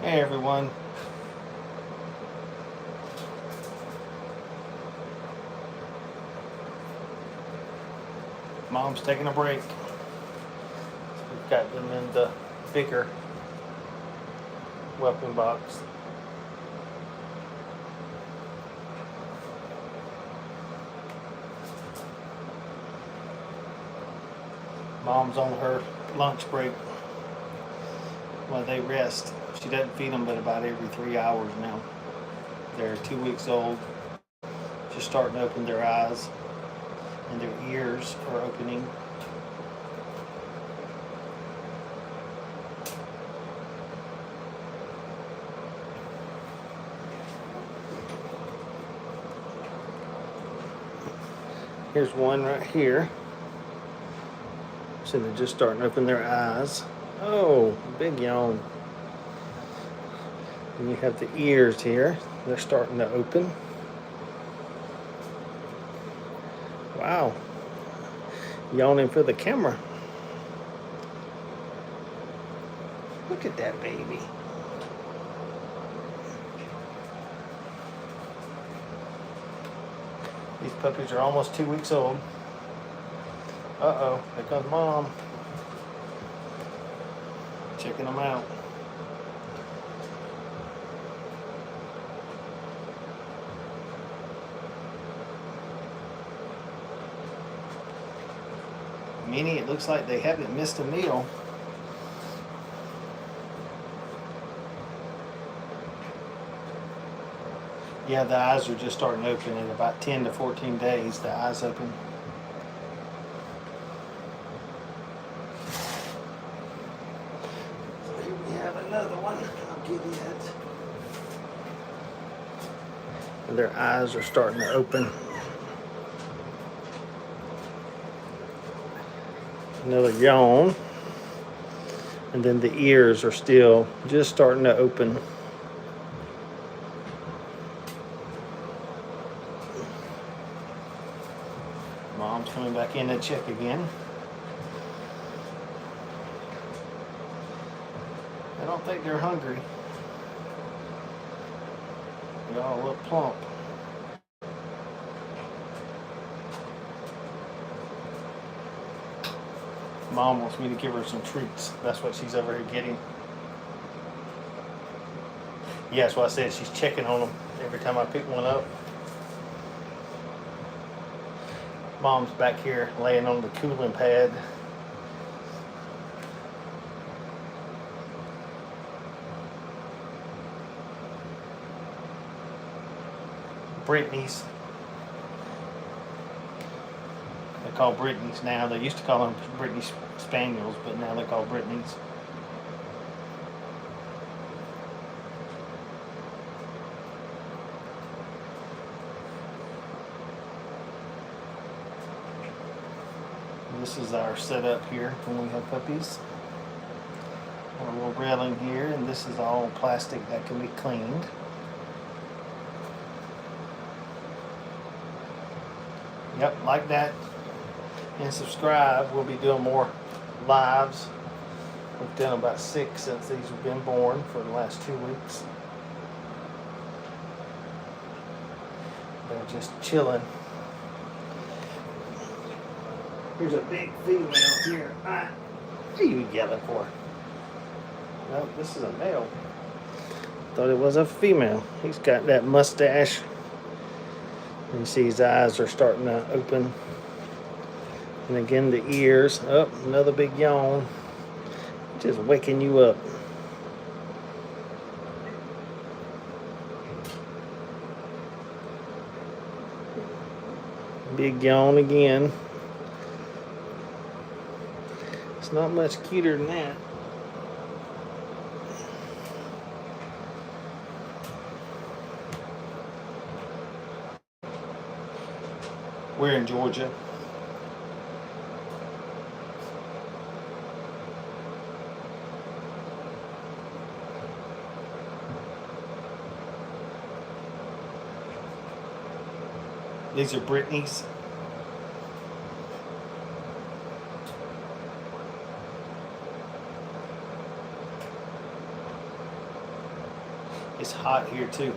Hey everyone. Mom's taking a break. We've got them in the bigger whelping box. Mom's on her lunch break while they rest. She doesn't feed them but about every 3 hours now. They're 2 weeks old, just starting to open their eyes, and their ears are opening. Here's one right here. So they're just starting to open their eyes. Oh, big yawn. And you have the ears here. They're starting to open. Wow. Yawning for the camera. Look at that baby. These puppies are almost 2 weeks old. Uh-oh, here comes Mom. Checking them out. Minnie, it looks like they haven't missed a meal. Yeah, the eyes are just starting to open in about 10 to 14 days. The eyes open. Here we have another one. I'll get it. And their eyes are starting to open. Another yawn, and then the ears are still just starting to open. Mom's coming back in to check again. I don't think they're hungry. They all look plump. Mom wants me to give her some treats. That's what she's over here getting. Yeah, that's what I said. She's checking on them every time I pick one up. Mom's back here laying on the cooling pad. Brittany's. They're called Brittany's now. They used to call them Brittany Spaniels, but now they're called Brittany's. This is our setup here when we have puppies. Our little railing here, and this is all plastic that can be cleaned. Yep, like that. And subscribe. We'll be doing more lives. We've done about 6 since these have been born for the last 2 weeks. They're just chilling. Here's a big female here. What are you yelling for? No, this is a male. Thought it was a female. He's got that mustache. And you see his eyes are starting to open. And again, the ears. Oh, another big yawn. Just waking you up. Big yawn again. It's not much cuter than that. We're in Georgia. These are Brittany's. hot here too.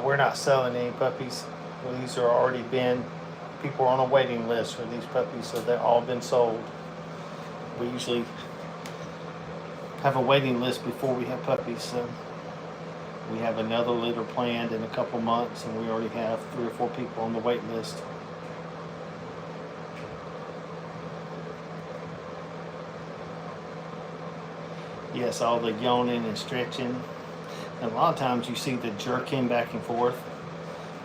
We're not selling any puppies. Well, these are already been, people are on a waiting list for these puppies, so they've all been sold. We usually have a waiting list before we have puppies, so we have another litter planned in a couple months, and we already have 3 or 4 people on the wait list. Yes, all the yawning and stretching. And a lot of times you see the jerking back and forth.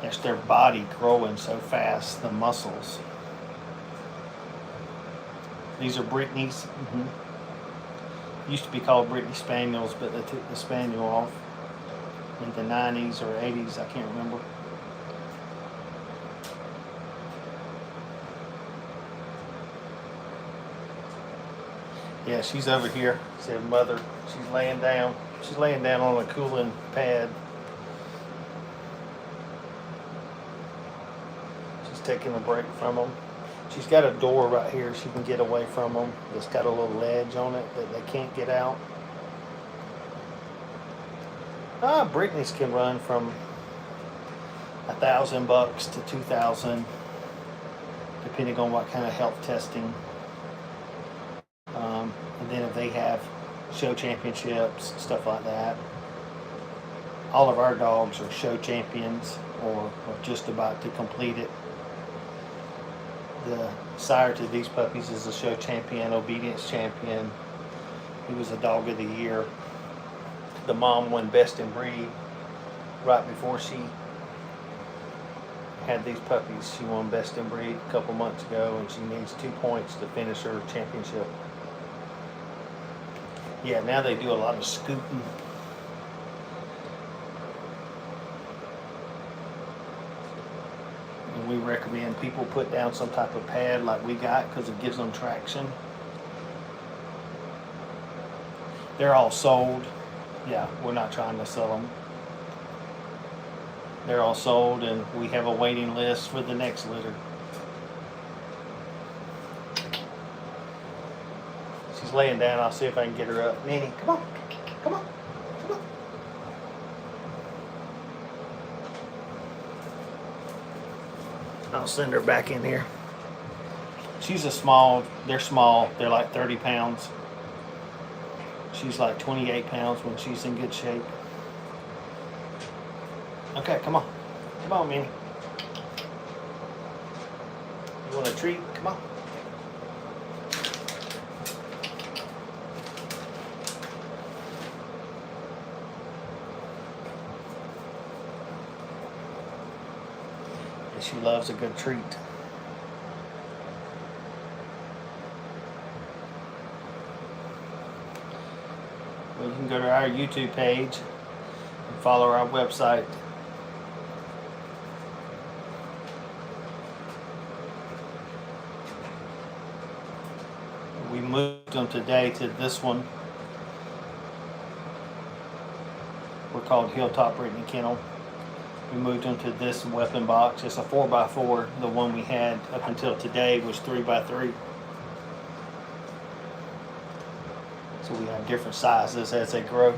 That's their body growing so fast, the muscles. These are Brittany's. Used to be called Brittany Spaniels, but they took the Spaniel off in the 90s or 80s, I can't remember. Yeah, she's over here. Said mother. She's laying down. She's laying down on a cooling pad. She's taking a break from them. She's got a door right here she can get away from them. It's got a little ledge on it that they can't get out. Brittany's can run from $1,000 to $2,000, depending on what kind of health testing. And then if they have show championships, stuff like that. All of our dogs are show champions or just about to complete it. The sire to these puppies is a show champion, obedience champion. He was a dog of the year. The mom won best in breed right before she had these puppies. She won best in breed a couple months ago, and she needs 2 points to finish her championship. Yeah, now they do a lot of scooting. And we recommend people put down some type of pad like we got because it gives them traction. They're all sold. Yeah, we're not trying to sell them. They're all sold, and we have a waiting list for the next litter. She's laying down. I'll see if I can get her up. Nanny, come on. Come on. Come on. I'll send her back in here. She's a small, they're small. They're like 30 pounds. She's like 28 pounds when she's in good shape. Okay, come on. Come on, Minnie. You want a treat? Come on. She loves a good treat. Well, you can go to our YouTube page and follow our website. We moved them today to this one. We're called Hilltop Brittany Kennel. We moved them to this weapon box. It's a 4x4. The one we had up until today was 3x3. So we have different sizes as they grow.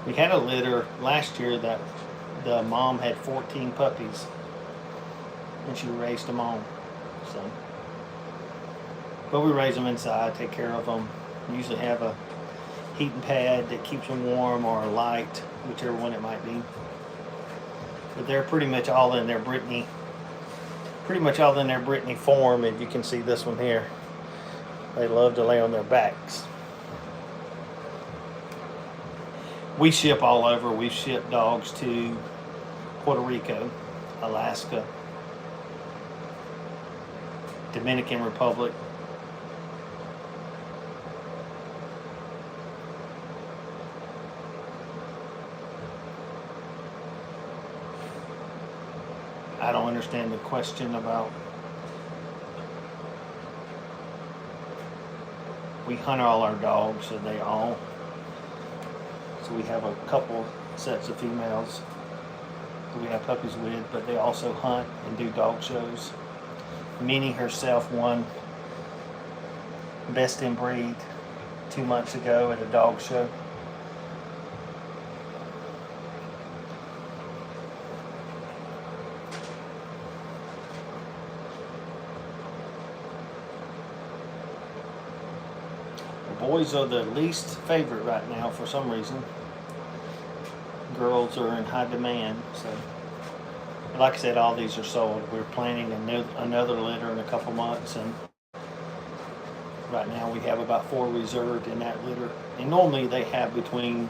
We had a litter last year that the mom had 14 puppies, and she raised them all. So, but we raise them inside, take care of them. We usually have a heating pad that keeps them warm, or a light, whichever one it might be. But they're pretty much all in their Brittany, form. And you can see this one here. They love to lay on their backs. We ship all over. We've shipped dogs to Puerto Rico, Alaska, Dominican Republic, I don't understand the question about, we hunt all our dogs, so we have a couple sets of females. We we have puppies with, but they also hunt and do dog shows. Minnie herself won Best in Breed 2 months ago at a dog show. Boys are the least favorite right now for some reason. Girls are in high demand. So, like I said, all these are sold. We're planning another litter in a couple months, and right now we have about 4 reserved in that litter. And normally they have between,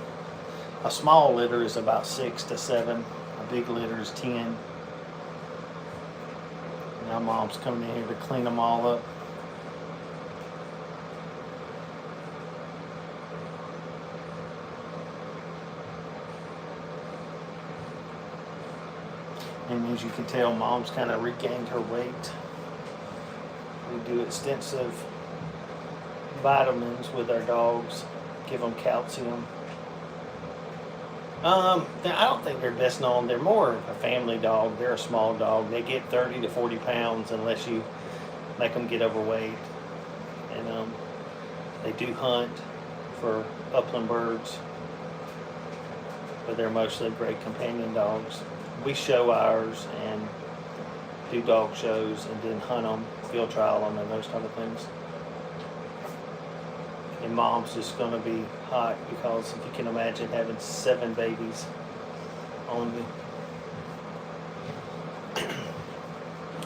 a small litter is about 6 to 7. A big litter is 10. Now Mom's coming in here to clean them all up. And as you can tell, Mom's kind of regained her weight. We do extensive vitamins with our dogs, give them calcium. I don't think they're best known. They're more a family dog. They're a small dog. They get 30 to 40 pounds unless you make them get overweight. And they do hunt for upland birds, but they're mostly great companion dogs. We show ours and do dog shows and then hunt them, field trial them, and those type of things. And Mom's just going to be hot because if you can imagine having 7 babies on you.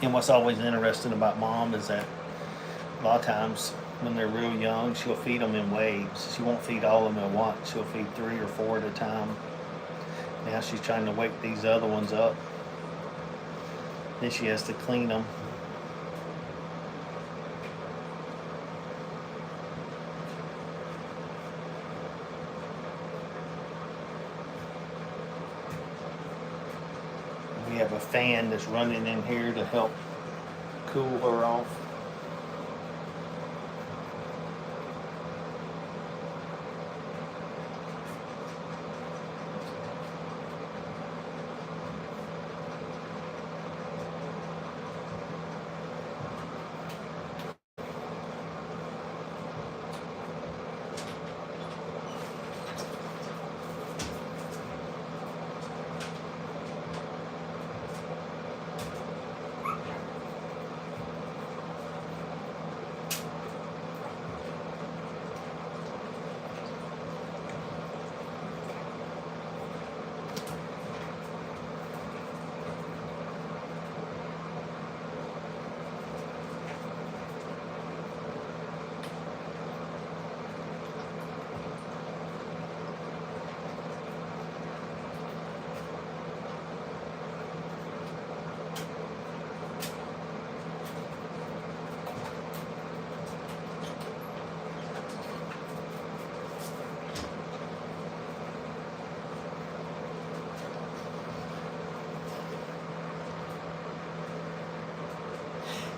And what's always interesting about Mom is that a lot of times when they're real young, she'll feed them in waves. She won't feed all of them at once. She'll feed 3 or 4 at a time. Now she's trying to wake these other ones up. Then she has to clean them. We have a fan that's running in here to help cool her off.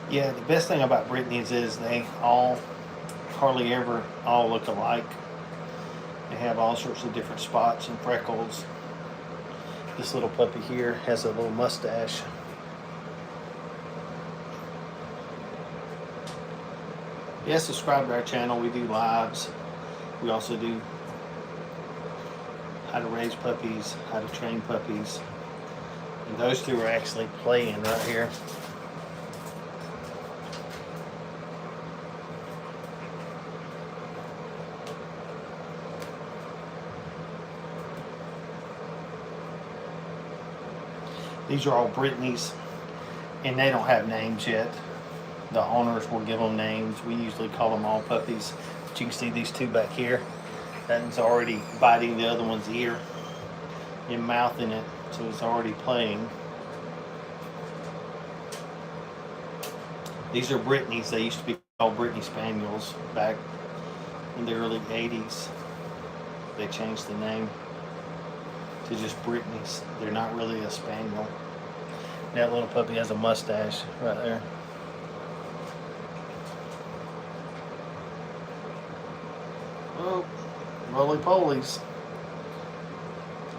Yeah, the best thing about Brittany's is they all, hardly ever all look alike. They have all sorts of different spots and freckles. This little puppy here has a little mustache. Yeah, subscribe to our channel. We do lives. We also do how to raise puppies, how to train puppies. And those two are actually playing right here. These are all Brittany's, and they don't have names yet. The owners will give them names. We usually call them all puppies. But you can see these 2 back here. That one's already biting the other one's ear and mouthing it, so it's already playing. These are Brittany's. They used to be called Brittany Spaniels back in the early 80s. They changed the name to just Brittany's. They're not really a spaniel. That little puppy has a mustache right there. Oh, roly polies.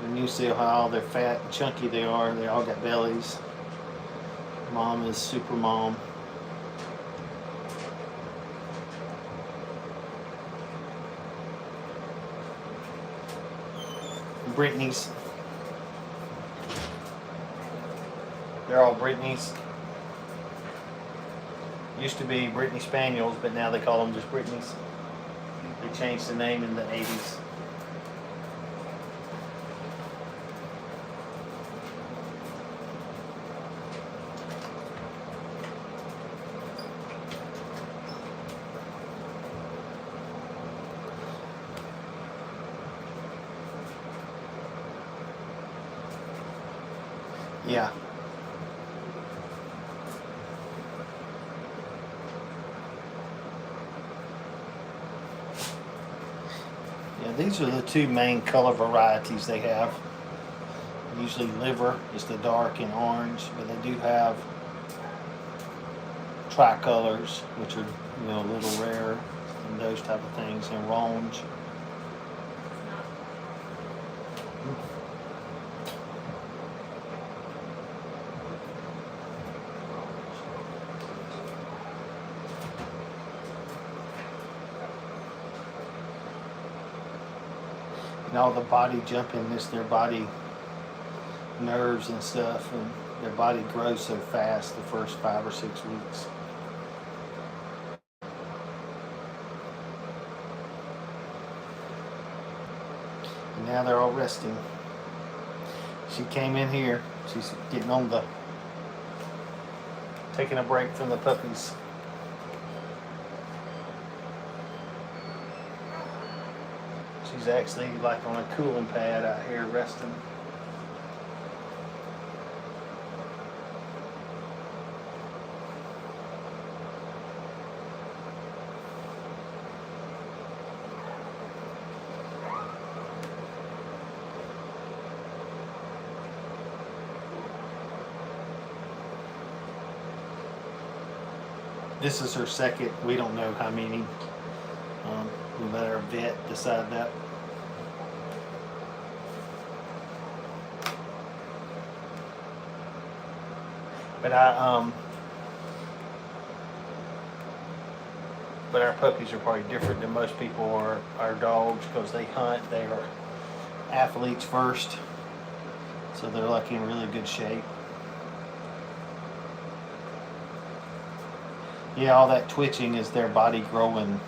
They're And you see how they're fat and chunky they are. They all got bellies. Mom is super mom. Brittany's. They're all Brittany's. Used to be Brittany Spaniels, but now they call them just Brittany's. They changed the name in the 80s. Yeah. Yeah, these are the two main color varieties they have. Usually liver is the dark and orange, but they do have tricolors, which are, you know, a little rare, and those type of things, and orange. And all the body jumping is their body nerves and stuff, and their body grows so fast the first 5 or 6 weeks. And now they're all resting. She came in here. She's getting on the, taking a break from the puppies. She's actually like on a cooling pad out here resting. This is her second. We don't know how many. We let our vet decide that. But our puppies are probably different than most people are. Our dogs, because they hunt, they are athletes first, so they're like in really good shape. Yeah, all that twitching is their body growing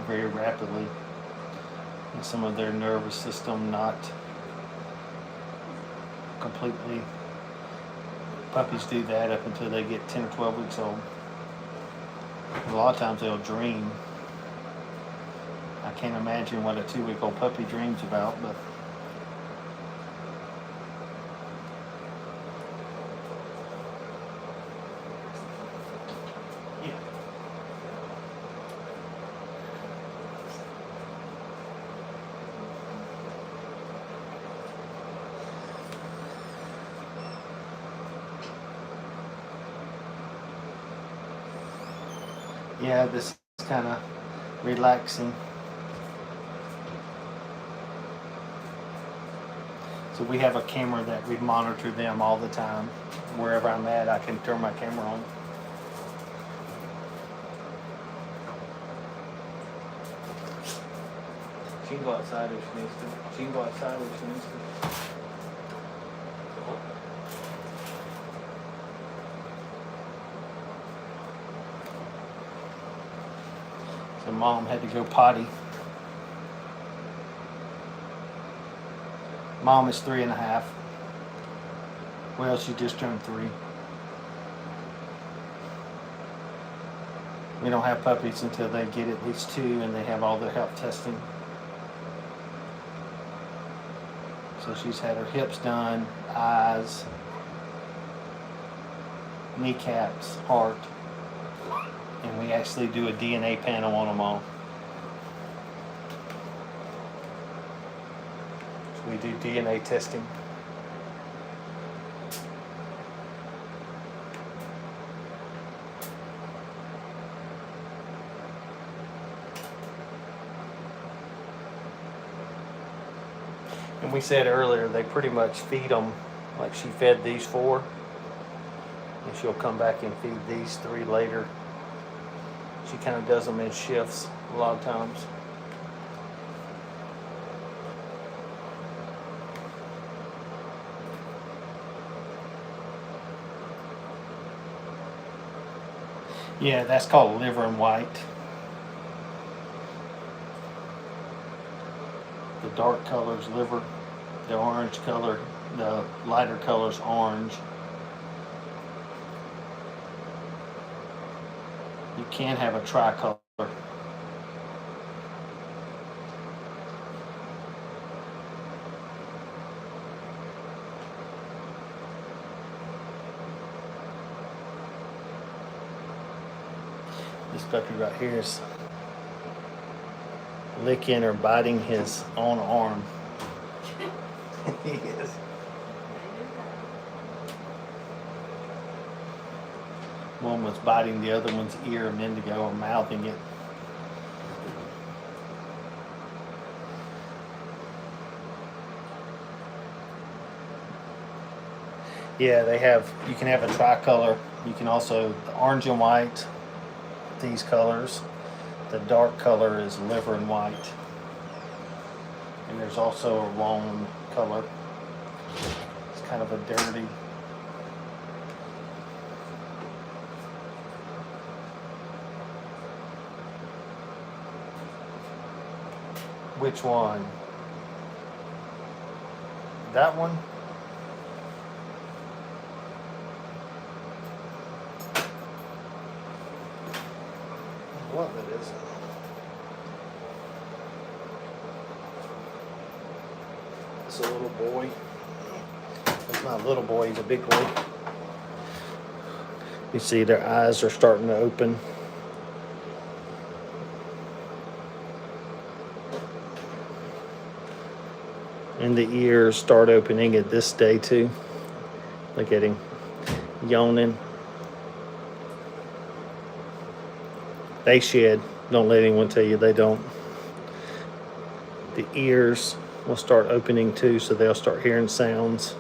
very rapidly, and some of their nervous system not completely. Puppies do that up until they get 10 or 12 weeks old. A lot of times they'll dream. I can't imagine what a 2-week-old puppy dreams about, but yeah. Yeah, this is kind of relaxing. So we have a camera that we monitor them all the time. Wherever I'm at, I can turn my camera on. She can go outside if she needs to. She can go outside if she needs to. So Mom had to go potty. Mom is 3.5. Well, she just turned 3. We don't have puppies until they get at least 2 and they have all their health testing. So she's had her hips done, eyes, kneecaps, heart, and we actually do a DNA panel on them all. So we do DNA testing. And we said earlier, they pretty much feed them like she fed these 4. And she'll come back and feed these 3 later. She kind of does them in shifts a lot of times. Yeah, that's called liver and white. The dark color is liver. The orange color, the lighter color is orange. You can have a tricolor. This puppy right here is licking or biting his own arm. He is. One was biting the other one's ear a minute ago, or mouthing it. Yeah, they have, you can have a tricolor. You can also, the orange and white, these colors. The dark color is liver and white. And there's also a roan color. It's kind of a dirty. Which one? That one? What that is? It's a little boy. It's not a little boy, he's a big boy. You see their eyes are starting to open. And the ears start opening at this day too. Look at him yawning. They shed. Don't let anyone tell you they don't. The ears will start opening too, so they'll start hearing sounds.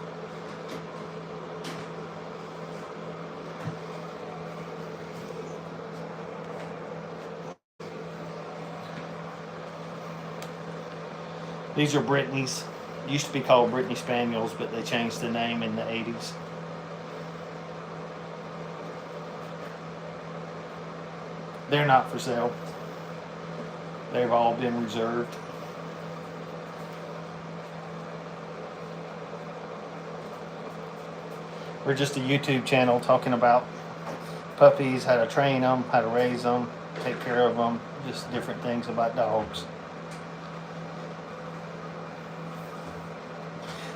These are Brittany's. Used to be called Brittany Spaniels, but they changed the name in the 80s. They're not for sale. They've all been reserved. We're just a YouTube channel talking about puppies, how to train them, how to raise them, take care of them, just different things about dogs.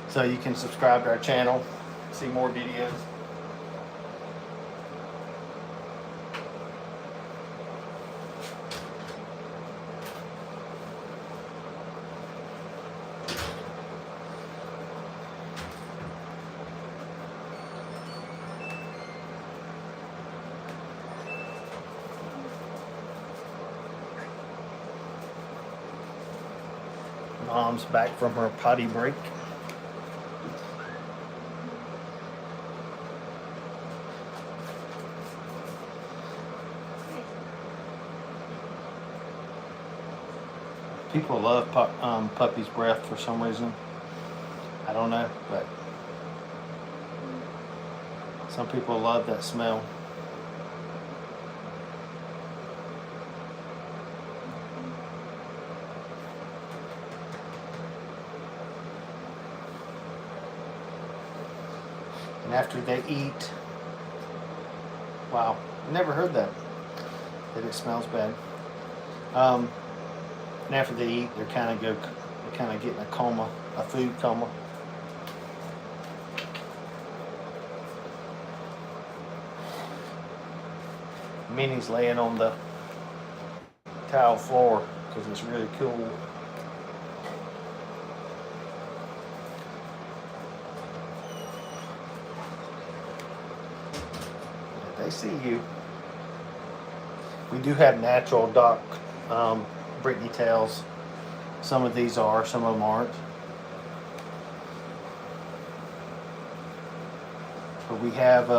So you can subscribe to our channel, see more videos. Mom's back from her potty break. People love puppy's breath for some reason. I don't know, but some people love that smell. And after they eat, wow, never heard that it smells bad. And after they eat, they kind of get in a coma, a food coma. Minnie's laying on the tile floor because it's really cool. They see you. We do have natural dock Brittany tails. Some of these are, some of them aren't. But we have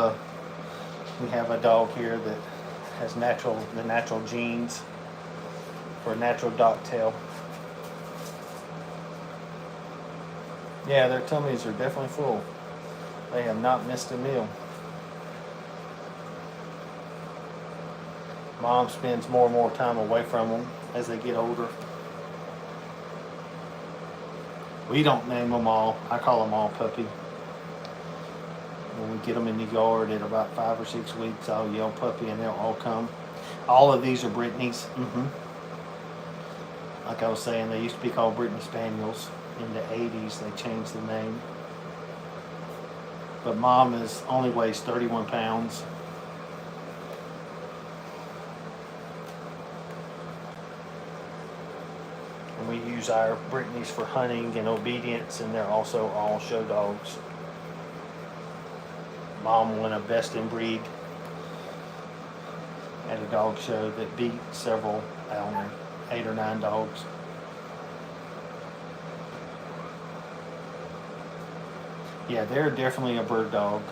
a dog here that has the natural genes for a natural dog tail. Yeah, their tummies are definitely full. They have not missed a meal. Mom spends more and more time away from them as they get older. We don't name them all. I call them all puppy. When we get them in the yard at about 5 or 6 weeks, I'll yell puppy and they'll all come. All of these are Brittany's. Like I was saying, they used to be called Brittany Spaniels. In the 80s, they changed the name. But Mom only weighs 31 pounds. And we use our Brittany's for hunting and obedience, and they're also all show dogs. Mom won a best in breed at a dog show that beat several, 8 or 9 dogs. Yeah, they're definitely a bird dog,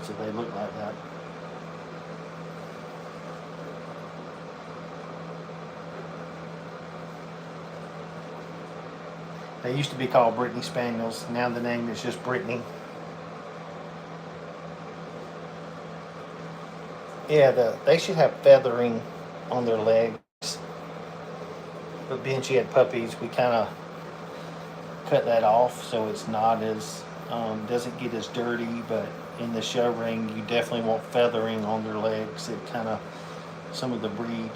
so they look like that. They used to be called Brittany Spaniels. Now the name is just Brittany. Yeah, they should have feathering on their legs. But being she had puppies, we kind of cut that off so it's not as, doesn't get as dirty. But in the show ring, you definitely want feathering on their legs. It kind of, some of the breed.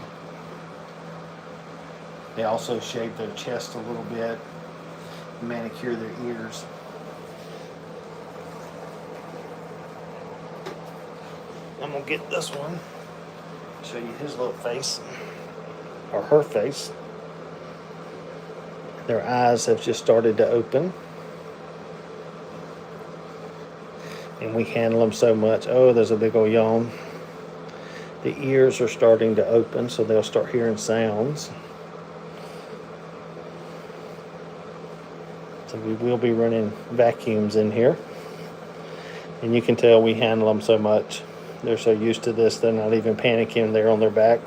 They also shave their chest a little bit, manicure their ears. I'm gonna get this one, show you his little face, or her face. Their eyes have just started to open. And we handle them so much. Oh, there's a big old yawn. The ears are starting to open, so they'll start hearing sounds. So we will be running vacuums in here. And you can tell we handle them so much. They're so used to this, they're not even panicking. They're on their back.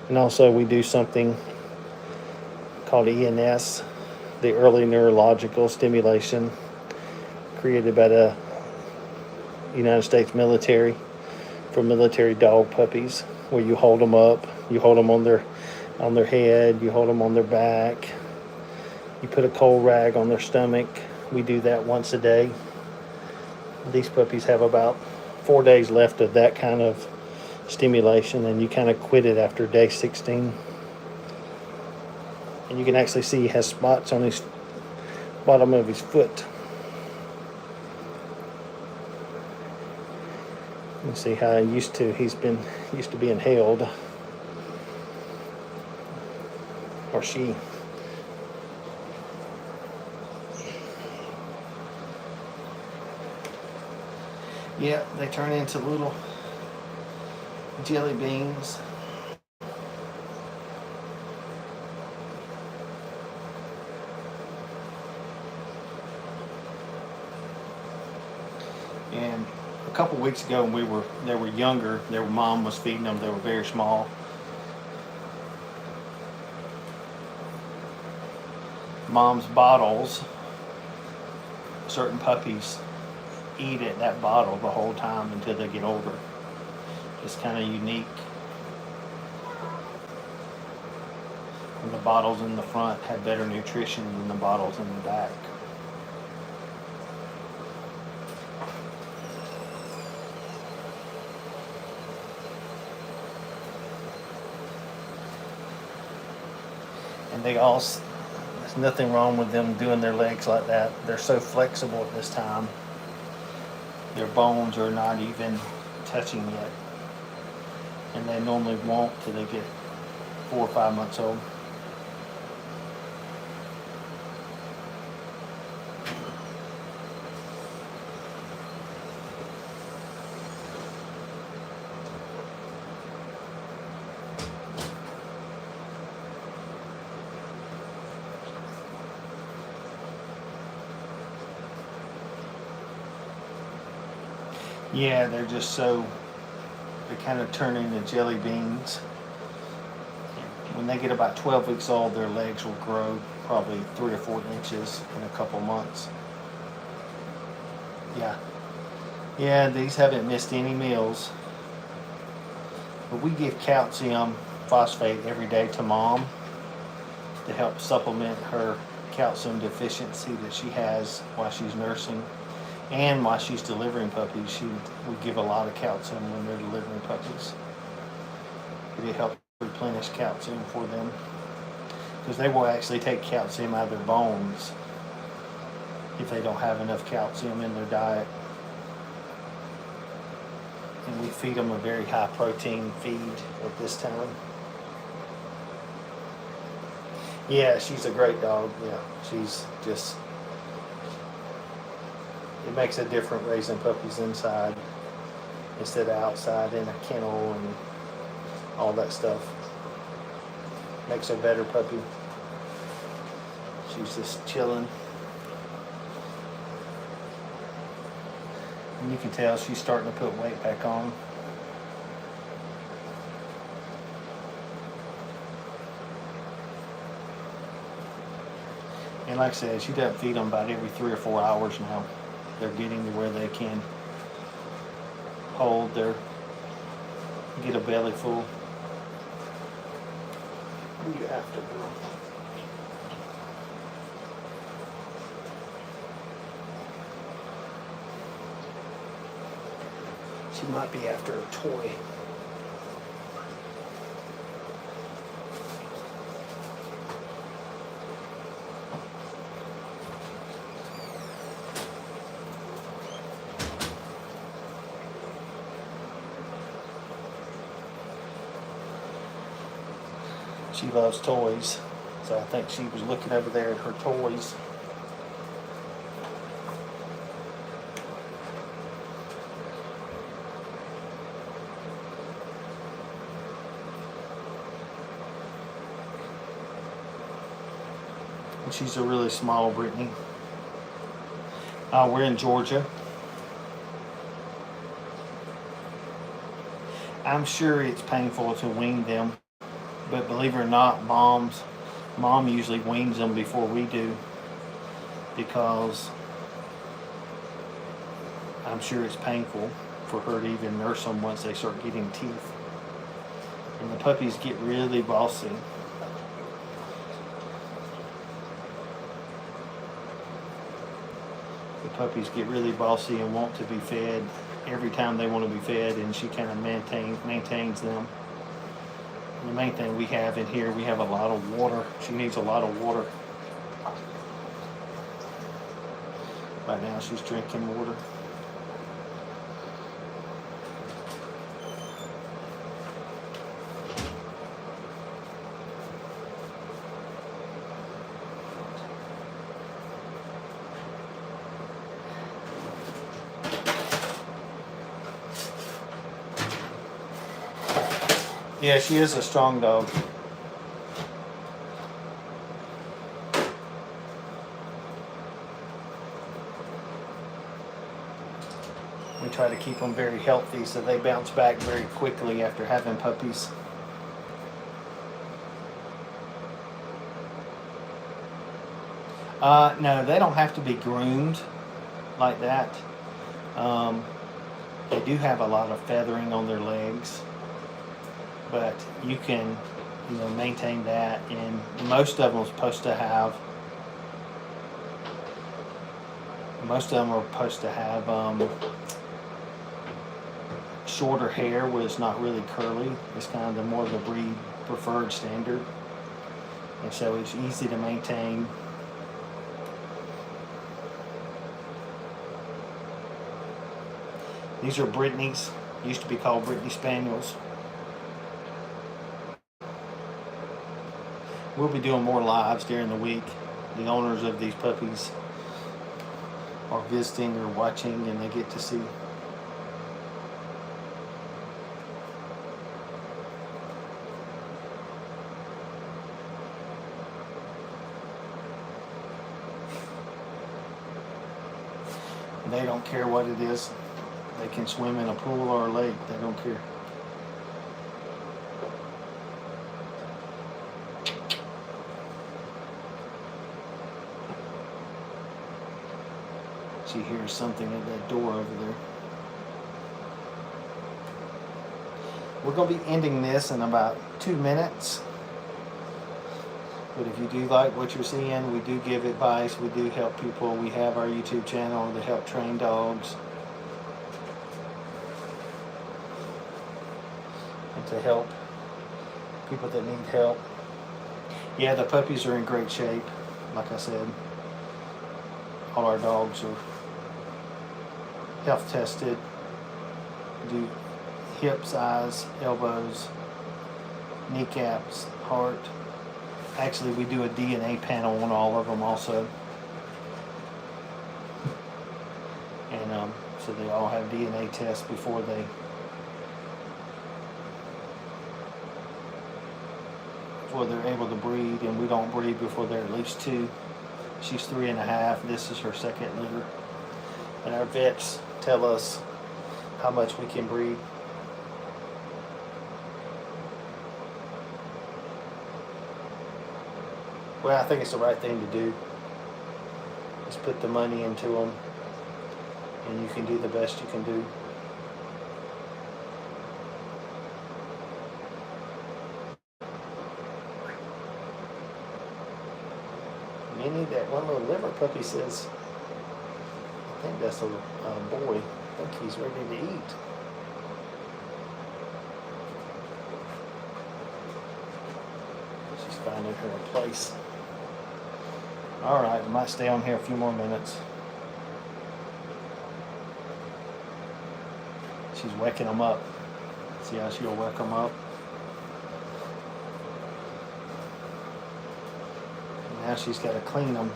And also we do something called ENS, the early neurological stimulation, created by the United States military for military dog puppies, where you hold them up, you hold them on their head, you hold them on their back, you put a cold rag on their stomach. We do that once a day. These puppies have about 4 days left of that kind of stimulation, and you kind of quit it after day 16. And you can actually see he has spots on his bottom of his foot. You can see how he's used to being held, or she. Yeah, they turn into little jelly beans. And a couple weeks ago, when they were younger, their mom was feeding them. They were very small. Mom's bottles, certain puppies eat at that bottle the whole time until they get older. It's kind of unique. And the bottles in the front have better nutrition than the bottles in the back. And there's nothing wrong with them doing their legs like that. They're so flexible at this time. Their bones are not even touching yet. And they normally won't till they get 4 or 5 months old. Yeah, they're just so, they kind of turn into jelly beans. When they get about 12 weeks old, their legs will grow probably 3 or 4 inches in a couple months. Yeah. Yeah, these haven't missed any meals. But we give calcium phosphate every day to Mom to help supplement her calcium deficiency that she has while she's nursing. And while she's delivering puppies, we give a lot of calcium when they're delivering puppies. It helps replenish calcium for them, because they will actually take calcium out of their bones if they don't have enough calcium in their diet. And we feed them a very high protein feed at this time. Yeah, she's a great dog. Yeah, she's just, it makes a difference raising puppies inside instead of outside in a kennel and all that stuff. Makes a better puppy. She's just chilling. And you can tell she's starting to put weight back on. And like I said, she doesn't feed them about every 3 or 4 hours now. They're getting to where they can hold their, get a belly full. You have to, girl. She might be after a toy. She loves toys, so I think she was looking over there at her toys. And she's a really small Brittany. We're in Georgia. I'm sure it's painful to wean them. But believe it or not, Mom usually weans them before we do, because I'm sure it's painful for her to even nurse them once they start getting teeth. And the puppies get really bossy. The puppies get really bossy and want to be fed every time they want to be fed, and she kind of maintains them. And the main thing we have in here, we have a lot of water. She needs a lot of water. Right now she's drinking water. Yeah, she is a strong dog. We try to keep them very healthy so they bounce back very quickly after having puppies. No, they don't have to be groomed like that. They do have a lot of feathering on their legs, but you can, maintain that. And most of them are supposed to have shorter hair where it's not really curly. It's kind of the more of the breed preferred standard, and so it's easy to maintain. These are Brittany's. Used to be called Brittany Spaniels. We'll be doing more lives during the week. The owners of these puppies are visiting or watching, and they get to see. They don't care what it is. They can swim in a pool or a lake. They don't care. She hears something at that door over there. We're going to be ending this in about 2 minutes. But if you do like what you're seeing, we do give advice. We do help people. We have our YouTube channel to help train dogs. And to help people that need help. Yeah, the puppies are in great shape. Like I said, all our dogs are health tested. Do hips, eyes, elbows, kneecaps, heart. Actually, we do a DNA panel on all of them also. And so they all have DNA tests before they're able to breed, and we don't breed before they're at least 2. She's 3.5. This is her second litter. And our vets tell us how much we can breed. Well, I think it's the right thing to do. Just put the money into them, and you can do the best you can do. Minnie, that one little liver puppy says, I think that's a boy. I think he's ready to eat. She's finding her a place. All right, I might stay on here a few more minutes. She's waking them up. See how she'll wake them up? And now she's got to clean them.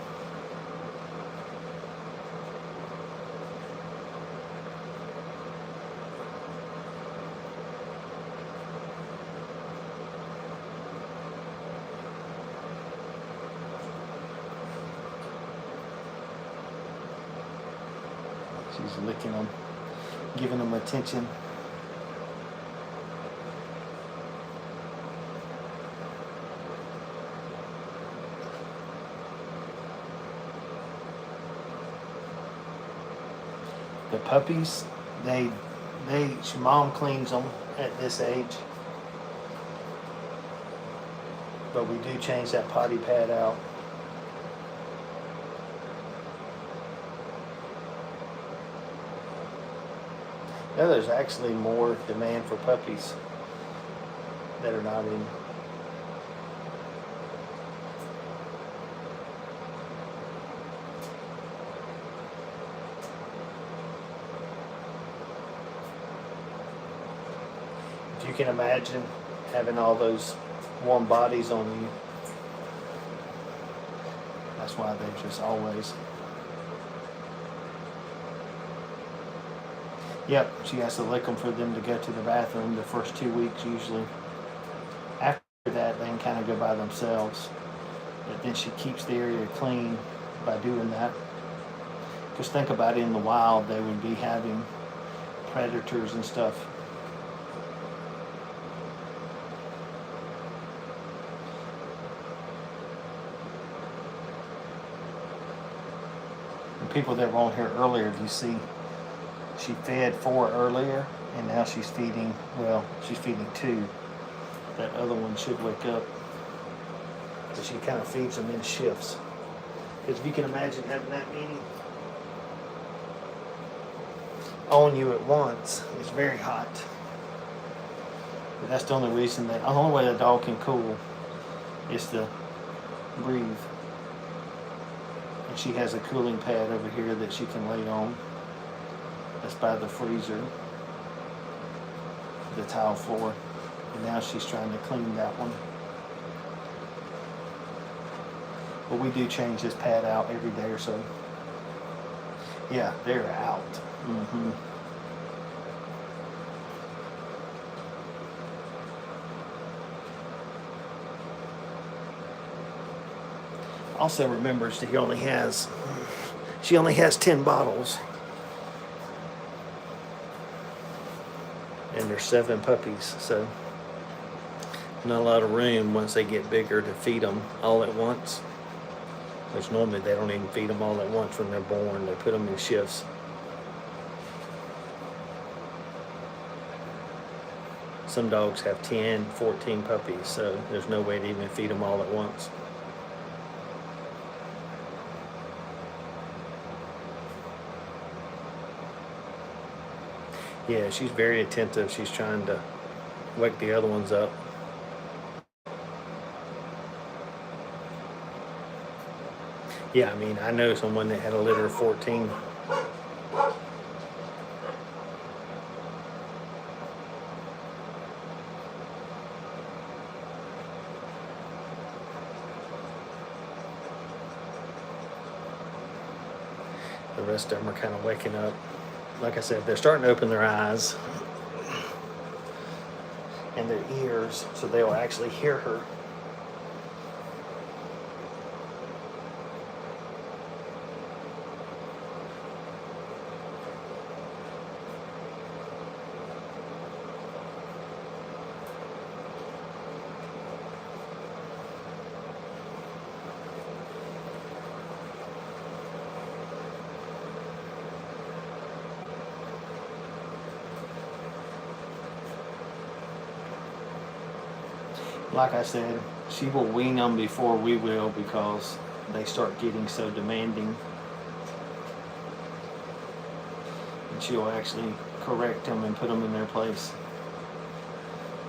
She's licking them, giving them attention. The puppies, mom cleans them at this age. But we do change that potty pad out. Now there's actually more demand for puppies that are not in. If you can imagine having all those warm bodies on you, that's why they're just always. Yep, she has to lick them for them to go to the bathroom the first 2 weeks usually. After that, they can kind of go by themselves. But then she keeps the area clean by doing that. Because think about it, in the wild, they would be having predators and stuff. And people that were on here earlier, if you see, she fed 4 earlier, and now she's feeding 2. That other one should wake up. So she kind of feeds them in shifts. Because if you can imagine having that many on you at once, it's very hot. But that's the only reason the only way the dog can cool is to breathe. And she has a cooling pad over here that she can lay on. That's by the freezer, the tile floor. And now she's trying to clean that one. But we do change this pad out every day or so. Yeah, they're out. Mm-hmm. Also remembers that she only has 10 bottles. there's 7 puppies, so not a lot of room once they get bigger to feed them all at once, which normally they don't even feed them all at once when they're born. They put them in shifts. Some dogs have 10, 14 puppies, so there's no way to even feed them all at once. Yeah, she's very attentive. She's trying to wake the other ones up. Yeah, I mean, I know someone that had a litter of 14. The rest of them are kind of waking up. Like I said, they're starting to open their eyes and their ears, so they'll actually hear her. Like I said, she will wean them before we will because they start getting so demanding. And she'll actually correct them and put them in their place.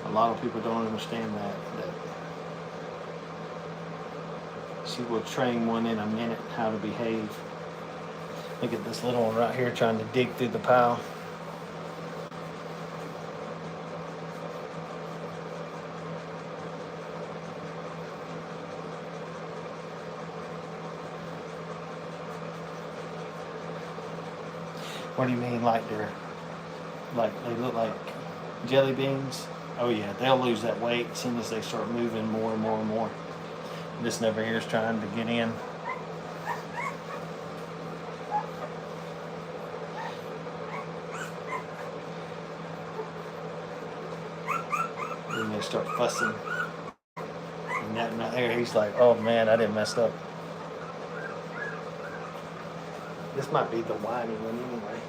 A lot of people don't understand that she will train one in a minute how to behave. Look at this little one right here trying to dig through the pile. What do you mean, like they look like jelly beans? Oh yeah, they'll lose that weight as soon as they start moving more and more and more. This over here is trying to get in. And they start fussing. And that right there, he's like, oh man, I didn't mess up. This might be the whiny one anyway.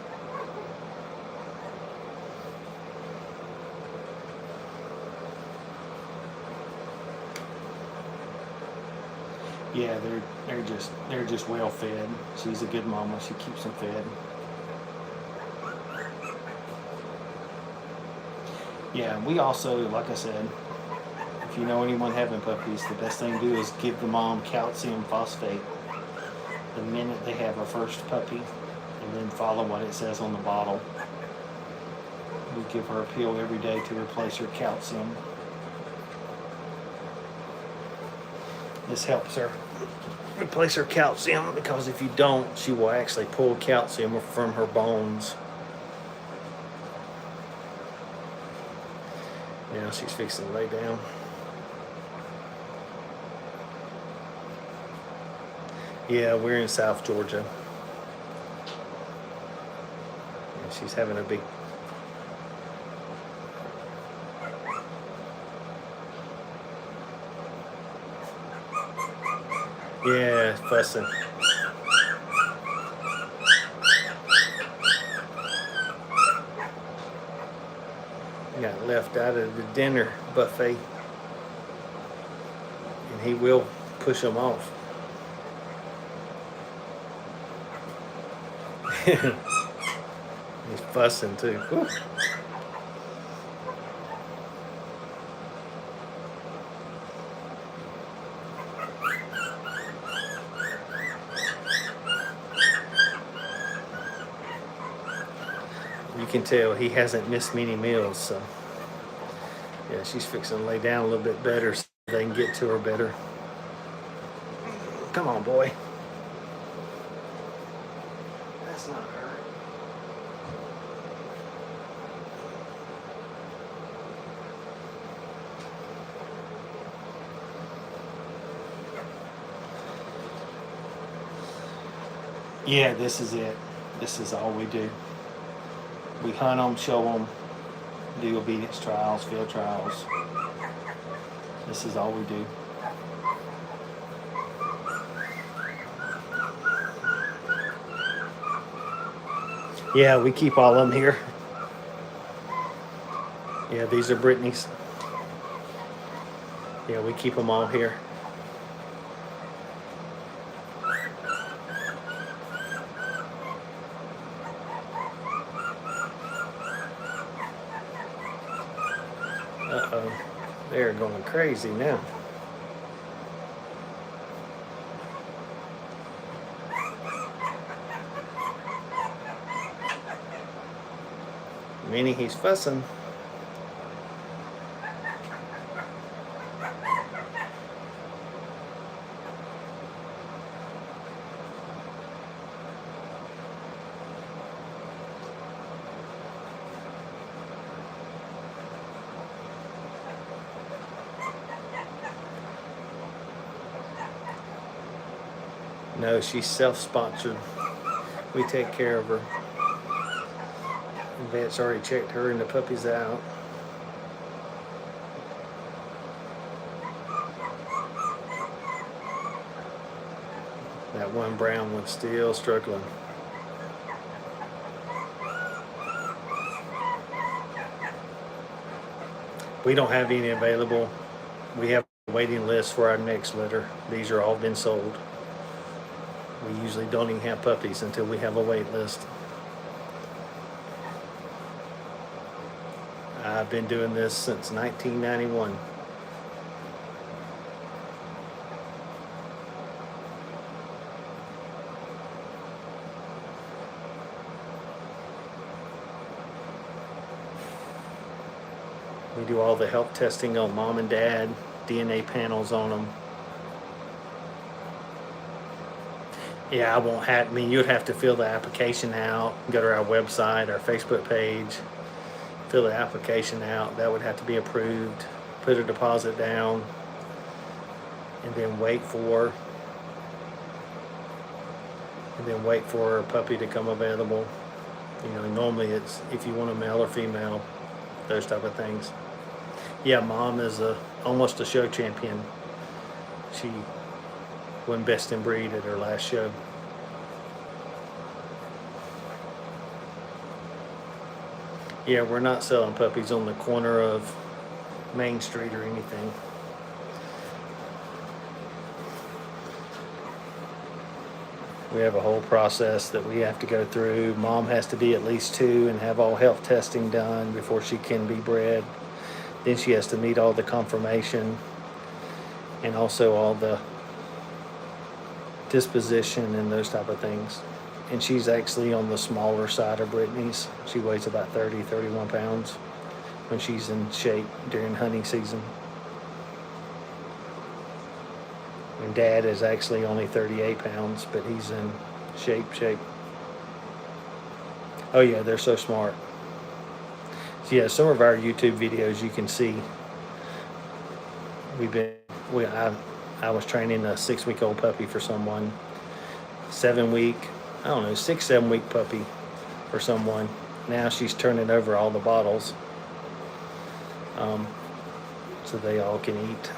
Yeah, they're just well fed. She's a good mama. She keeps them fed. Yeah, we also, like I said, if you know anyone having puppies, the best thing to do is give the mom calcium phosphate the minute they have a first puppy, and then follow what it says on the bottle. We give her a pill every day to replace her calcium. This helps her replace her calcium, because if you don't, she will actually pull calcium from her bones. Now she's fixing to lay down. Yeah, we're in South Georgia. And she's having a big... Yeah, fussing. Got left out of the dinner buffet. And he will push them off. He's fussing too. Whew. You can tell he hasn't missed many meals, so yeah, she's fixing to lay down a little bit better so they can get to her better. Come on, boy. That's not her. Yeah, this is it. This is all we do. We hunt them, show them, do obedience trials, field trials. This is all we do. Yeah, we keep all of them here. Yeah, these are Brittany's. Yeah, we keep them all here. Uh-oh, they're going crazy now. Minnie, he's fussing. No, she's self-sponsored. We take care of her. The vet's already checked her and the puppies out. That one brown one's still struggling. We don't have any available. We have a waiting list for our next litter. These are all been sold. We usually don't even have puppies until we have a wait list. I've been doing this since 1991. We do all the health testing on mom and dad, DNA panels on them. Yeah, I won't have, I mean, you'd have to fill the application out, go to our website, our Facebook page, fill the application out. That would have to be approved, put a deposit down, and then wait for a puppy to come available. You know, normally it's if you want a male or female, those type of things. Yeah, mom is almost a show champion. She won best in breed at her last show. Yeah, we're not selling puppies on the corner of Main Street or anything. We have a whole process that we have to go through. Mom has to be at least 2 and have all health testing done before she can be bred. Then she has to meet all the confirmation and also all the disposition and those type of things. And she's actually on the smaller side of Brittany's. She weighs about 30, 31 pounds when she's in shape during hunting season. And dad is actually only 38 pounds, but he's in shape. Oh yeah, they're so smart. So yeah, some of our YouTube videos you can see. I was training a 6-week-old puppy for someone, 6-7 week puppy for someone. Now she's turning over all the bottles, so they all can eat.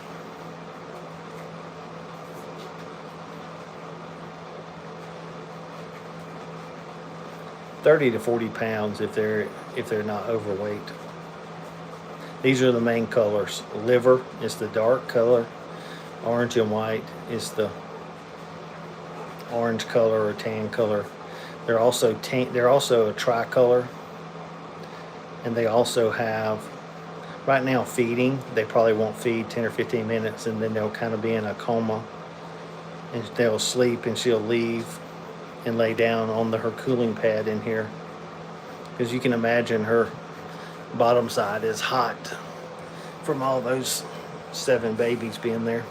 $30 to $40 if they're not overweight. These are the main colors. Liver is the dark color. Orange and white is the orange color or tan color. They're also a tricolor, and they also have, right now feeding, they probably won't feed 10 or 15 minutes, and then they'll kind of be in a coma, and they'll sleep, and she'll leave and lay down on her cooling pad in here, because you can imagine her bottom side is hot from all those 7 babies being there.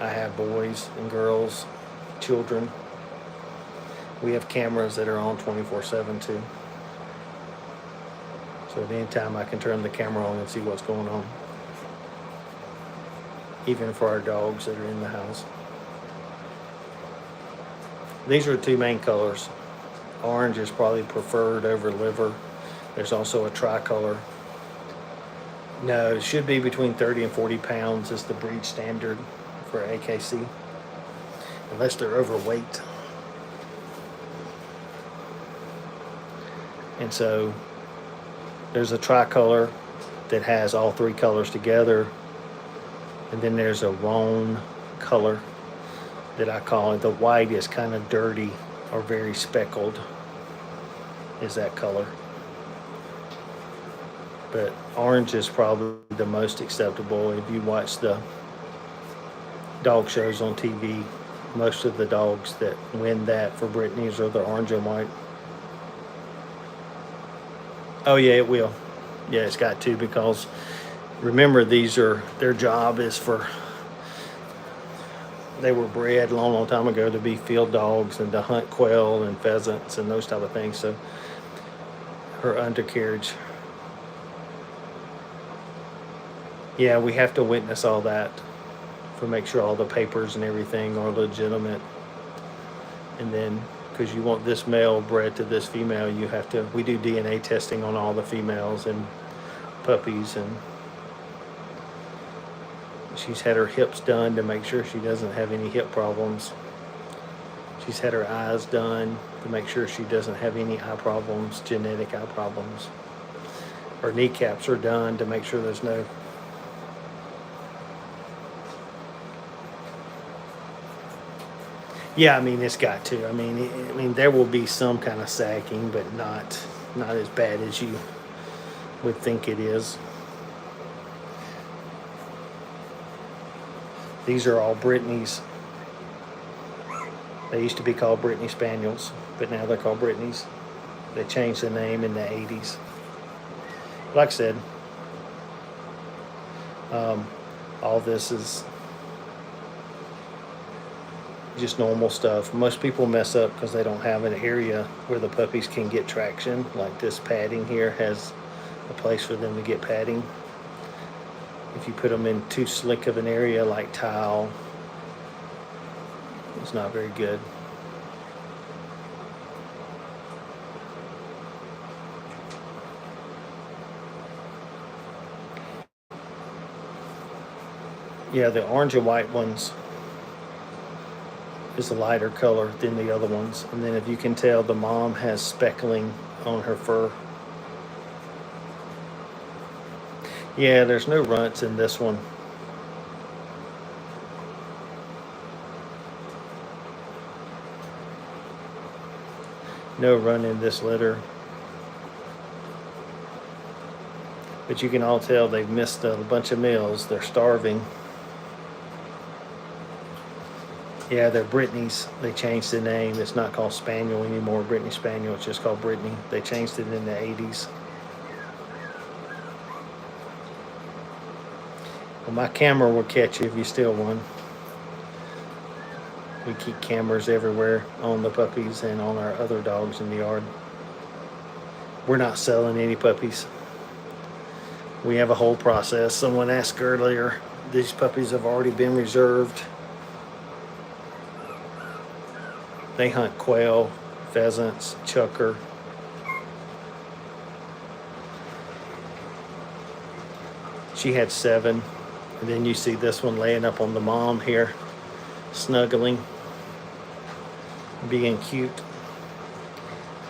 I have boys and girls, children. We have cameras that are on 24/7 too. So at any time I can turn the camera on and see what's going on. Even for our dogs that are in the house. These are the 2 main colors. Orange is probably preferred over liver. There's also a tricolor. No, it should be between 30 and 40 pounds is the breed standard for AKC, unless they're overweight. And so there's a tricolor that has all three colors together. And then there's a roan color that I call it. The white is kind of dirty or very speckled, is that color. But orange is probably the most acceptable. If you watch the dog shows on TV, most of the dogs that win that for Brittany's are the orange and white. Oh yeah, it will. Yeah, it's got to, because remember, their job is they were bred a long time ago to be field dogs and to hunt quail and pheasants and those type of things. So her undercarriage. Yeah, we have to witness all that to make sure all the papers and everything are legitimate. And then, because you want this male bred to this female, we do DNA testing on all the females and puppies, and she's had her hips done to make sure she doesn't have any hip problems. She's had her eyes done to make sure she doesn't have any eye problems, genetic eye problems. Her kneecaps are done to make sure there's no. Yeah, I mean, it's got to. I mean, there will be some kind of sagging, but not as bad as you would think it is. These are all Brittany's. They used to be called Brittany Spaniels, but now they're called Brittany's. They changed the name in the 80s. Like I said, all this is just normal stuff. Most people mess up because they don't have an area where the puppies can get traction. Like this padding here has a place for them to get padding. If you put them in too slick of an area like tile, it's not very good. Yeah, the orange and white ones is a lighter color than the other ones. And then if you can tell, the mom has speckling on her fur. Yeah, there's no runts in this one. No run in this litter. But you can all tell they've missed a bunch of meals. They're starving. Yeah, they're Brittany's. They changed the name. It's not called Spaniel anymore, Brittany Spaniel. It's just called Brittany. They changed it in the 80s. Well, my camera will catch you if you steal one. We keep cameras everywhere on the puppies and on our other dogs in the yard. We're not selling any puppies. We have a whole process. Someone asked earlier, these puppies have already been reserved. They hunt quail, pheasants, chucker. She had 7. And then you see this one laying up on the mom here, snuggling, being cute.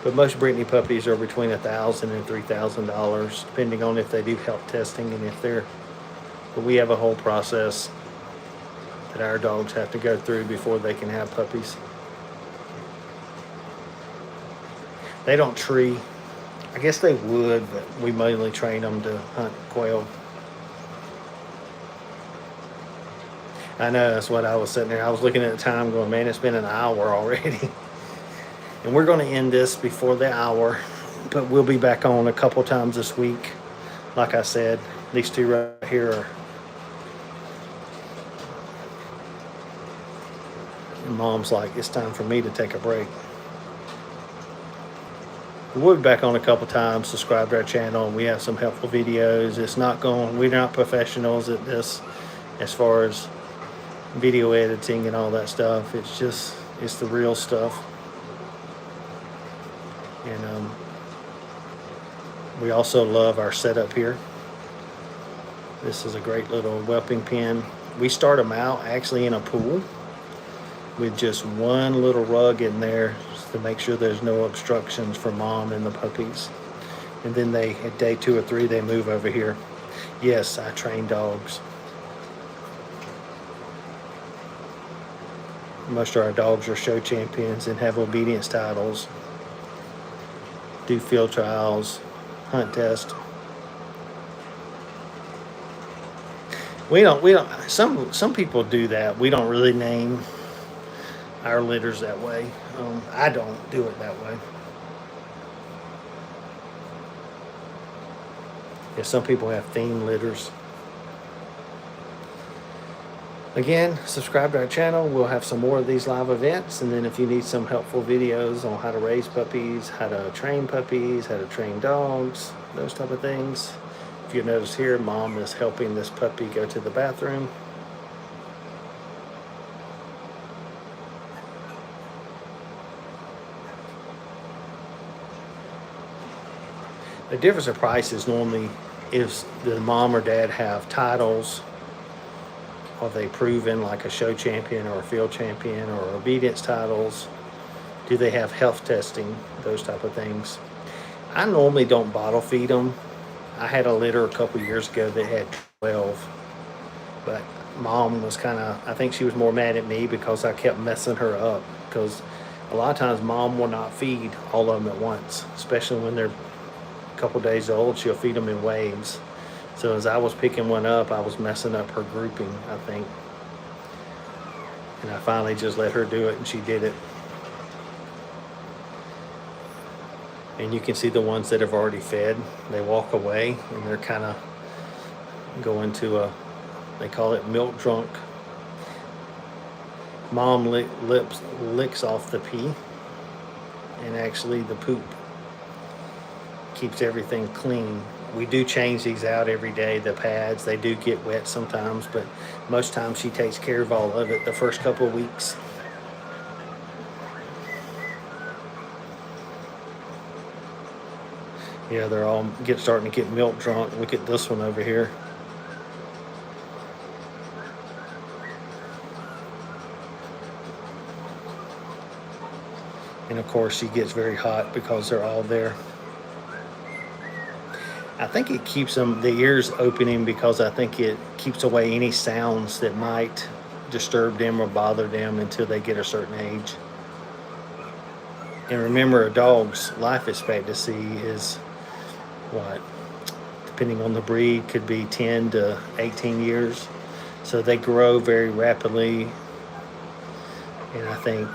But most Brittany puppies are between $1,000 and $3,000, depending on if they do health testing and if they're. But we have a whole process that our dogs have to go through before they can have puppies. They don't tree. I guess they would, but we mainly train them to hunt quail. I know, that's what I was sitting there. I was looking at the time going, man, it's been an hour already. And we're going to end this before the hour, but we'll be back on a couple times this week. Like I said, these two right here are. And Mom's like, it's time for me to take a break. We'll be back on a couple times. Subscribe to our channel. We have some helpful videos. We're not professionals at this as far as video editing and all that stuff. It's the real stuff. And we also love our setup here. This is a great little whelping pen. We start them out actually in a pool with just one little rug in there to make sure there's no obstructions for mom and the puppies. And then they, at day 2 or 3, they move over here. Yes, I train dogs. Most of our dogs are show champions and have obedience titles, do field trials, hunt test. We don't, some people do that. We don't really name our litters that way. I don't do it that way. Yeah, some people have theme litters. Again, subscribe to our channel. We'll have some more of these live events. And then if you need some helpful videos on how to raise puppies, how to train dogs, those type of things. If you notice here, mom is helping this puppy go to the bathroom. The difference of price is normally if the mom or dad have titles, are they proven like a show champion or a field champion or obedience titles? Do they have health testing? Those type of things. I normally don't bottle feed them. I had a litter a couple years ago that had 12, but mom was I think she was more mad at me because I kept messing her up, because a lot of times mom will not feed all of them at once, especially when they're a couple days old. She'll feed them in waves. So as I was picking one up, I was messing up her grouping, I think. And I finally just let her do it, and she did it. And you can see the ones that have already fed, they walk away, and they're kind of going to they call it milk drunk. Mom licks off the pee, and actually the poop keeps everything clean. We do change these out every day, the pads. They do get wet sometimes, but most times she takes care of all of it the first couple of weeks. Yeah, they're all starting to get milk drunk. Look at this one over here. And of course she gets very hot because they're all there. I think it keeps them, the ears opening, because I think it keeps away any sounds that might disturb them or bother them until they get a certain age. And remember, a dog's life expectancy is what, depending on the breed, could be 10 to 18 years. So they grow very rapidly. And I think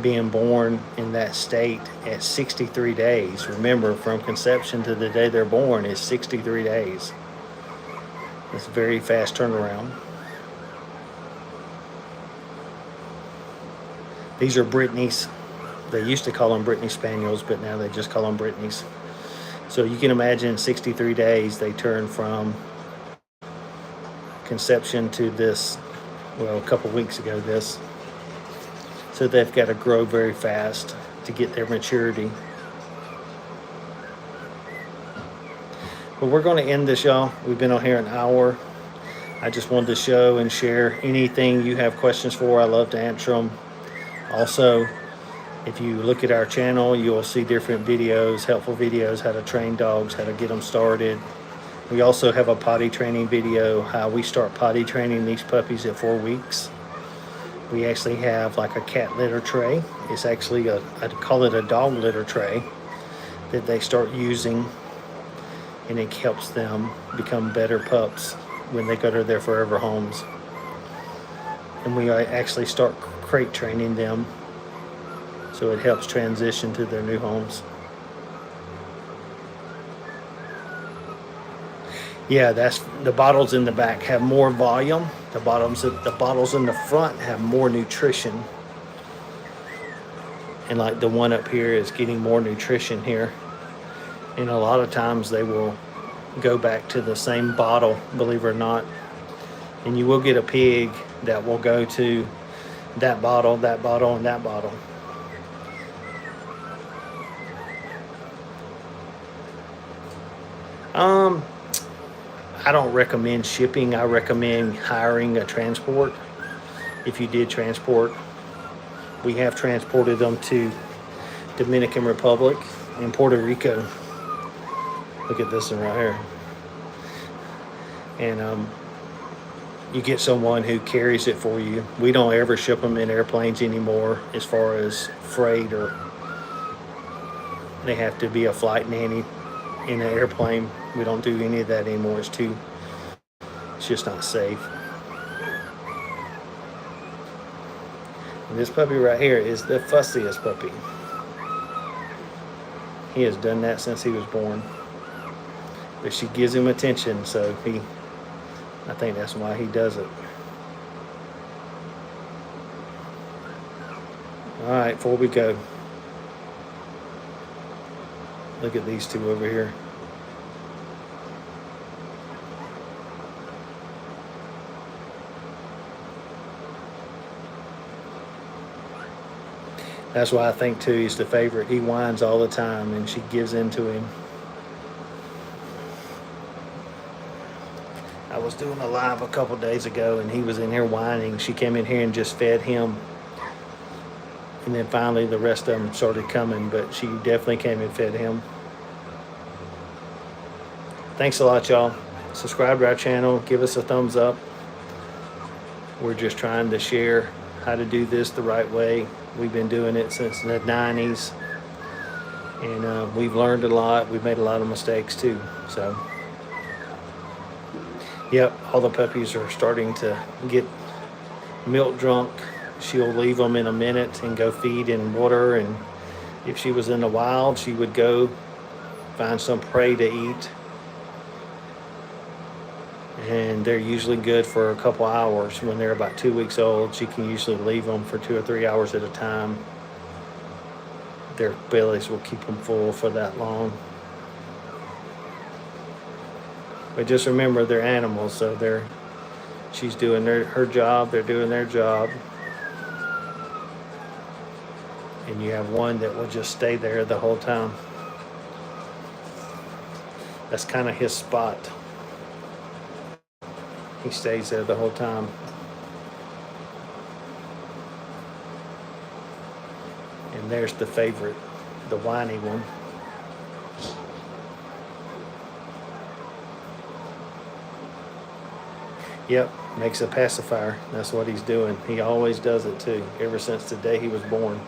being born in that state at 63 days, remember, from conception to the day they're born is 63 days. It's a very fast turnaround. These are Brittany's. They used to call them Brittany Spaniels, but now they just call them Brittany's. So you can imagine 63 days they turn from conception to this, well, a couple weeks ago this. So they've got to grow very fast to get their maturity. But we're going to end this, y'all. We've been on here an hour. I just wanted to show and share anything you have questions for. I love to answer them. Also, if you look at our channel, you'll see different videos, helpful videos, how to train dogs, how to get them started. We also have a potty training video, how we start potty training these puppies at 4 weeks. We actually have like a cat litter tray. It's actually I call it a dog litter tray that they start using, and it helps them become better pups when they go to their forever homes. And we actually start crate training them, so it helps transition to their new homes. Yeah, that's the bottles in the back have more volume. The bottles in the front have more nutrition. And like the one up here is getting more nutrition here. And a lot of times they will go back to the same bottle, believe it or not. And you will get a pig that will go to that bottle, and that bottle. Um, I don't recommend shipping. I recommend hiring a transport. If you did transport, we have transported them to Dominican Republic and Puerto Rico. Look at this one right here. And you get someone who carries it for you. We don't ever ship them in airplanes anymore as far as freight, or they have to be a flight nanny in an airplane. We don't do any of that anymore. It's just not safe. And this puppy right here is the fussiest puppy. He has done that since he was born. But she gives him attention, so I think that's why he does it. All right, before we go, look at these two over here. That's why I think too he's the favorite. He whines all the time and she gives in to him. I was doing a live a couple days ago and he was in here whining. She came in here and just fed him. And then finally the rest of them started coming, but she definitely came and fed him. Thanks a lot, y'all. Subscribe to our channel. Give us a thumbs up. We're just trying to share how to do this the right way. We've been doing it since the 90s. And we've learned a lot. We've made a lot of mistakes too. So, yep, all the puppies are starting to get milk drunk. She'll leave them in a minute and go feed and water. And if she was in the wild, she would go find some prey to eat. And they're usually good for a couple hours. When they're about 2 weeks old, she can usually leave them for 2 or 3 hours at a time. Their bellies will keep them full for that long. But just remember, they're animals, so she's doing her job, they're doing their job. And you have one that will just stay there the whole time. That's kind of his spot. He stays there the whole time. And there's the favorite, the whiny one. Yep, makes a pacifier. That's what he's doing. He always does it too, ever since the day he was born.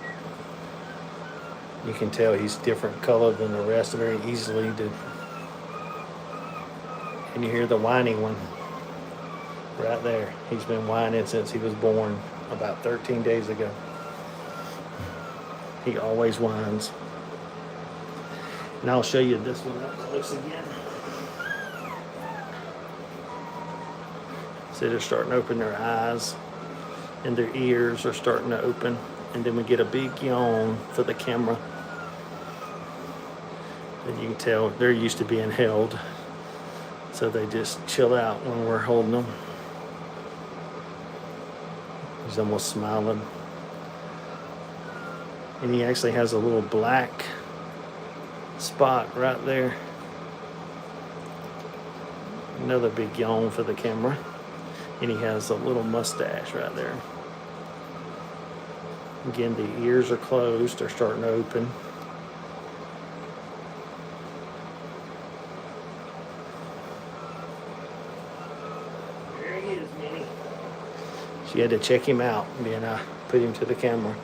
You can tell he's different color than the rest very easily. And you hear the whiny one. Right there. He's been whining since he was born about 13 days ago. He always whines. And I'll show you this one up close again. See, they're starting to open their eyes and their ears are starting to open. And then we get a big yawn for the camera. And you can tell they're used to being held. So they just chill out when we're holding them. He's almost smiling. And he actually has a little black spot right there. Another big yawn for the camera. And he has a little mustache right there. Again, the ears are closed. They're starting to open. There he is, Minnie. She had to check him out, and then I put him to the camera.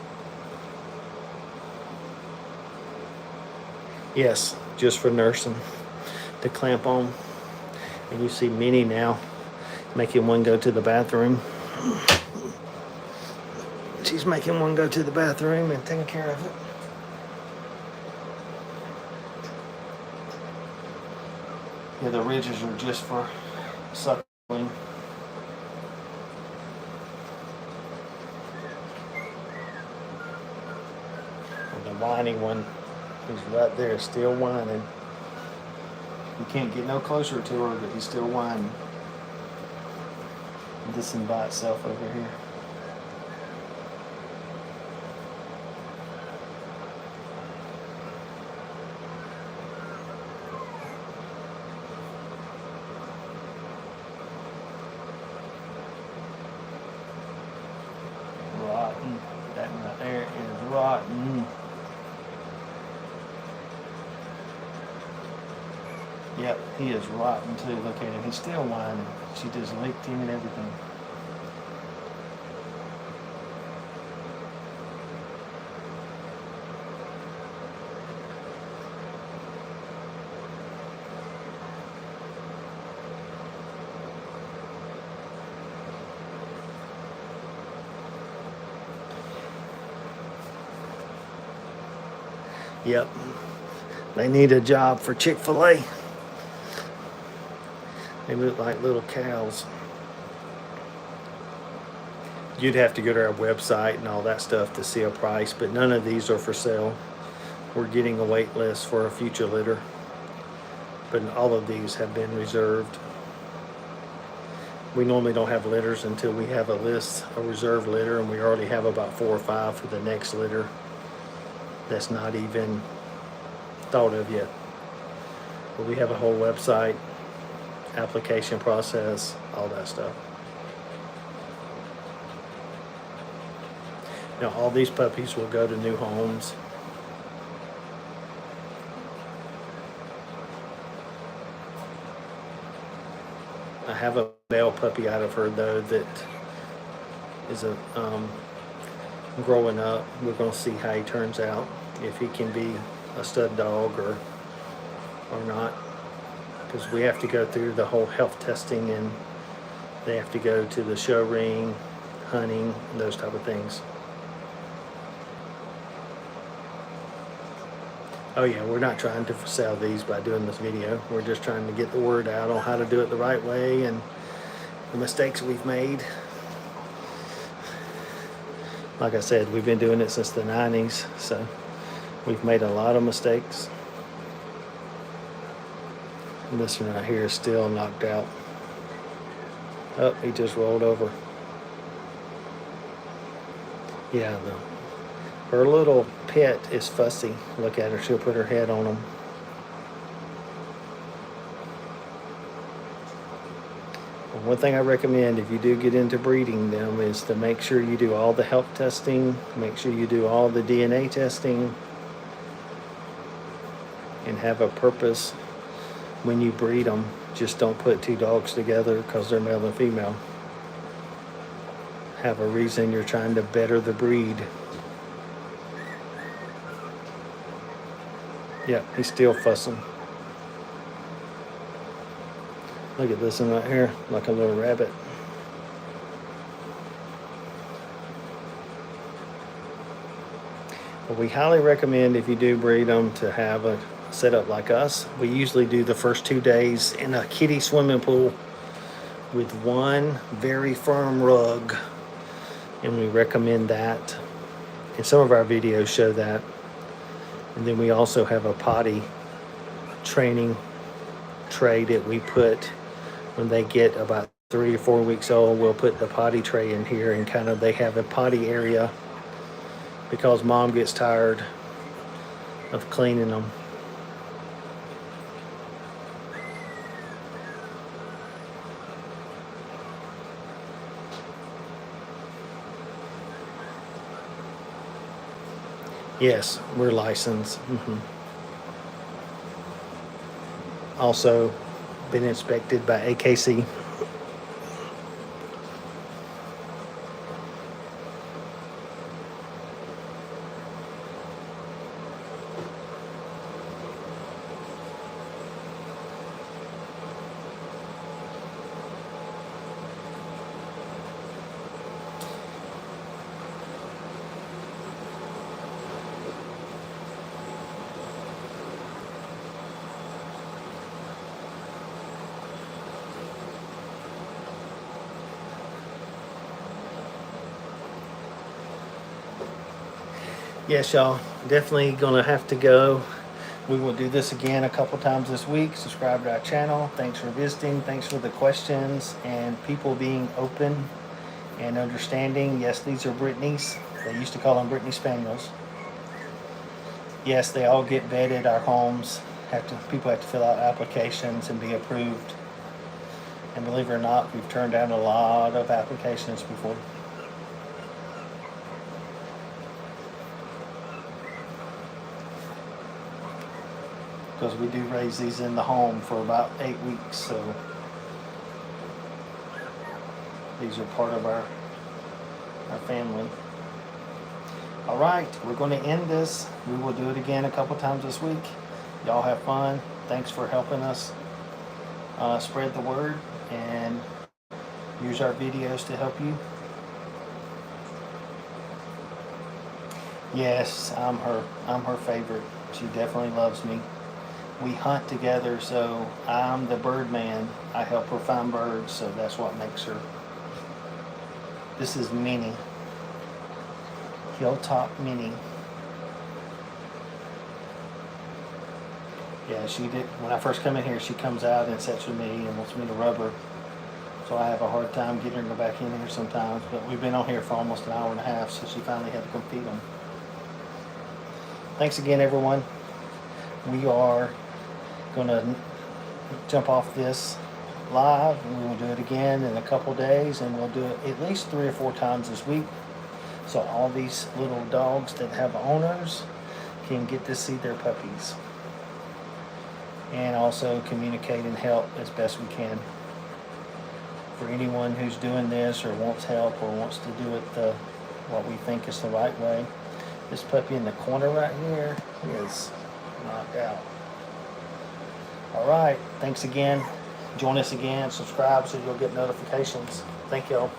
Yes, just for nursing, to clamp on. And you see Minnie now making one go to the bathroom. She's making one go to the bathroom and taking care of it. Yeah, the ridges are just for suckling. The whining one is right there, still whining. You can't get no closer to her, but he's still whining. This one by itself over here. He is rotten too. Look at him. He's still whining. She just licked him and everything. Yep. They need a job for Chick-fil-A. They look like little cows. You'd have to go to our website and all that stuff to see a price, but none of these are for sale. We're getting a wait list for a future litter, but all of these have been reserved. We normally don't have litters until we have a list, a reserved litter, and we already have about 4 or 5 for the next litter that's not even thought of yet. But we have a whole website, application process, all that stuff. Now all these puppies will go to new homes. I have a male puppy out of her though that is a growing up. We're going to see how he turns out, if he can be a stud dog or not, because we have to go through the whole health testing, and they have to go to the show ring, hunting, and those type of things. Oh yeah, we're not trying to sell these by doing this video. We're just trying to get the word out on how to do it the right way and the mistakes we've made. Like I said, we've been doing it since the 90s, so we've made a lot of mistakes. And this one right here is still knocked out. Oh, he just rolled over. Yeah, her little pet is fussy. Look at her, she'll put her head on him. One thing I recommend if you do get into breeding them is to make sure you do all the health testing, make sure you do all the DNA testing, and have a purpose when you breed them. Just don't put 2 dogs together because they're male and female. Have a reason you're trying to better the breed. Yeah, he's still fussing. Look at this one right here, like a little rabbit. But we highly recommend, if you do breed them, to have a setup like us. We usually do the first 2 days in a kiddie swimming pool with one very firm rug, and we recommend that. And some of our videos show that. And then we also have a potty training tray that we put when they get about 3 or 4 weeks old. We'll put the potty tray in here, and kind of they have a potty area because mom gets tired of cleaning them. Yes, we're licensed. Also been inspected by AKC. Yes, y'all, definitely gonna have to go. We will do this again a couple times this week. Subscribe to our channel. Thanks for visiting. Thanks for the questions and people being open and understanding. Yes, these are Brittany's. They used to call them Brittany Spaniels. Yes, they all get vetted. Our homes people have to fill out applications and be approved. And believe it or not, we've turned down a lot of applications before. because we do raise these in the home for about 8 weeks. So these are part of our family. All right, we're going to end this. We will do it again a couple times this week. Y'all have fun. Thanks for helping us spread the word and use our videos to help you. Yes, I'm her favorite. She definitely loves me. We hunt together, so I'm the bird man. I help her find birds, so that's what makes her. This is Minnie. Hilltop Minnie. Yeah, she did. When I first come in here, she comes out and sits with me and wants me to rub her. So I have a hard time getting her to go back in here sometimes. But we've been on here for almost an hour and a half, so she finally had to come feed them. Thanks again, everyone. We are going to jump off this live, and we will do it again in a couple days, and we'll do it at least 3 or 4 times this week. So all these little dogs that have owners can get to see their puppies and also communicate and help as best we can. For anyone who's doing this or wants help or wants to do it what we think is the right way, this puppy in the corner right here is knocked out. All right, thanks again. Join us again, subscribe so you'll get notifications. Thank y'all.